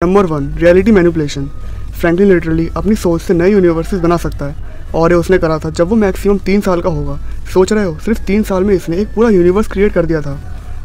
Number 1, reality manipulation. Franklin literally अपनी सोच से नए यूनिवर्सेस बना सकता है, और ये उसने करा था जब वो मैक्सिमम 3 साल का होगा। सोच रहे हो, सिर्फ 3 साल में इसने एक पूरा यूनिवर्स क्रिएट कर दिया था।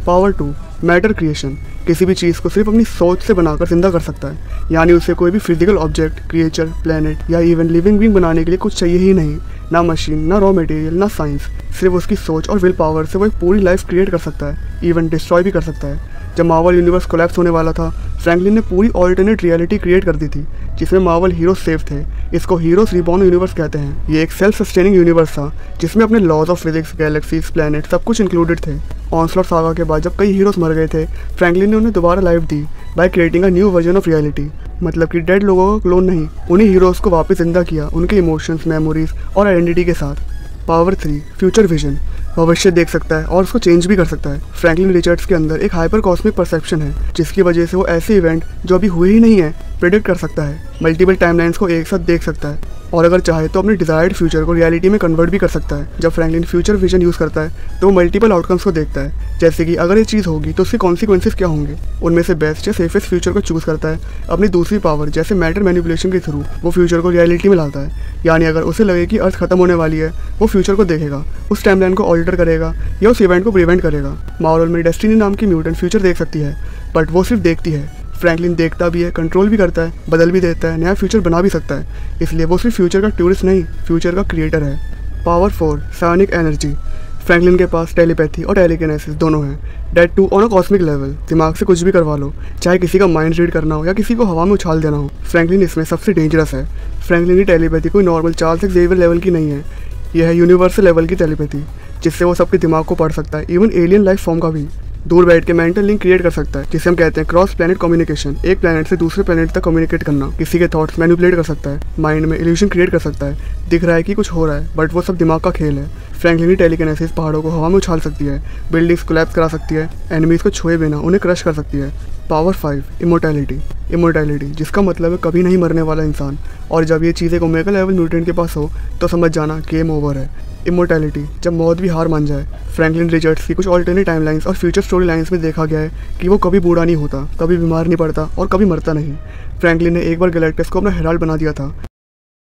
Power 2, matter creation. किसी भी चीज़ को सिर्फ अपनी सोच से बनाकर जिंदा कर सकता है, यानी उसे कोई भी फिजिकल ऑब्जेक्ट, क्रिएचर, प्लेनेट या इवन लिविंग बीइंग बनाने के लिए कुछ चाहिए ही नहीं। ना मशीन, ना रॉ मटेरियल, ना साइंस, सिर्फ उसकी सोच और विल पावर से वो एक पूरी लाइफ क्रिएट कर सकता है, इवन डिस्ट्रॉय भी कर सकता है। जब मार्वल यूनिवर्स कोलैप्स होने वाला था, फ्रैंकलिन ने पूरी ऑल्टरनेट रियलिटी क्रिएट कर दी थी, जिसमें मार्वल हीरो सेफ थे। इसको हीरोज रिबॉर्न यूनिवर्स कहते हैं। ये एक सेल्फ सस्टेनिंग यूनिवर्स था, जिसमें अपने laws of physics, galaxies, planet सब कुछ इंक्लूडेड थे। ऑनस्लॉट सागा के बाद जब कई हीरोज मर गए थे, फ्रैंकलिन ने उन्हें दोबारा life the by creating a new version of reality. मतलब कि डेड लोगों का क्लोन नहीं, उन्हीं हीरोज को वापस जिंदा किया, उनके इमोशंस, मेमोरीज और आइडेंटिटी के साथ। Power 3, future vision. भविष्य देख सकता है और उसको चेंज भी कर सकता है। फ्रैंकलिन रिचर्ड्स के अंदर एक हाइपर कॉस्मिक परसेप्शन है, जिसकी वजह से वो ऐसे इवेंट जो अभी हुए ही नहीं है प्रेडिक्ट कर सकता है। मल्टीपल टाइमलाइंस को एक साथ देख सकता है, और अगर चाहे तो अपने डिजायर्ड फ्यूचर को रियलिटी में कन्वर्ट भी कर सकता है। जब फ्रैंकलिन फ्यूचर विजन यूज़ करता है तो वो मल्टीपल आउटकम्स को देखता है, जैसे कि अगर ये चीज़ होगी तो उसके कॉन्सिक्वेंसेस क्या होंगे। उनमें से बेस्ट या सेफेस्ट फ्यूचर को चूज़ करता है। अपनी दूसरी पावर जैसे मैटर मैनिपुलेशन के थ्रू वो फ्यूचर को रियलिटी में लाता है, यानी अगर उसे लगे कि अर्थ खत्म होने वाली है, वो फ्यूचर को देखेगा, उस टाइमलाइन को ऑल्टर करेगा या उस इवेंट को प्रिवेंट करेगा। मार्वल में डेस्टिनी नाम की म्यूटेंट फ्यूचर देख सकती है, बट वो सिर्फ देखती है। फ्रैंकलिन देखता भी है, कंट्रोल भी करता है, बदल भी देता है, नया फ्यूचर बना भी सकता है। इसलिए वो सिर्फ फ्यूचर का टूरिस्ट नहीं, फ्यूचर का क्रिएटर है। Power 4, सायोनिक energy. फ्रैंकलिन के पास टेलीपैथी और टेलीकिनेसिस दोनों हैं, that too on a cosmic level. दिमाग से कुछ भी करवा लो, चाहे किसी का माइंड रीड करना हो या किसी को हवा में उछाल देना हो। फ्रैंकलिन इसमें सबसे डेंजरस है। फ्रैंकलिन की टेलीपैथी कोई नॉर्मल चार्ल्स एक्जेवियर लेवल की नहीं है, यह है यूनिवर्सल लेवल की टेलीपैथी, जिससे वो सबके दिमाग को पढ़ सकता है, इवन एलियन लाइफ फॉर्म का भी। दूर बैठ के मेंटल लिंक क्रिएट कर सकता है, जिसे हम कहते हैं क्रॉस प्लैनेट कम्युनिकेशन। एक प्लैनेट से दूसरे प्लैनेट तक कम्युनिकेट करना। किसी के थॉट्स मैनिपुलेट कर सकता है, माइंड में इल्यूशन क्रिएट कर सकता है। दिख रहा है कि कुछ हो रहा है, बट वो सब दिमाग का खेल है। फ्रैंकलिन की टेलीकिनेसिस पहाड़ों को हवा में उछाल सकती है, बिल्डिंग्स कोलैप्स करा सकती है, एनिमीज को छुए बिना उन्हें क्रश कर सकती है। Power 5, immortality. इमोर्टैलिटी जिसका मतलब है कभी नहीं मरने वाला इंसान, और जब ये चीज़ एक ओमेगा लेवल म्यूटेंट के पास हो तो समझ जाना गेम ओवर है। इमोर्टैलिटी जब मौत भी हार मान जाए। फ्रैंकलिन रिचर्ड्स की कुछ ऑल्टरनेट टाइमलाइंस और फ्यूचर स्टोरी लाइन्स में देखा गया है कि वो कभी बूढ़ा नहीं होता, कभी बीमार नहीं पड़ता और कभी मरता नहीं। फ्रैंकलिन ने एक बार गैलेक्टस को अपना हेराल्ड बना दिया था,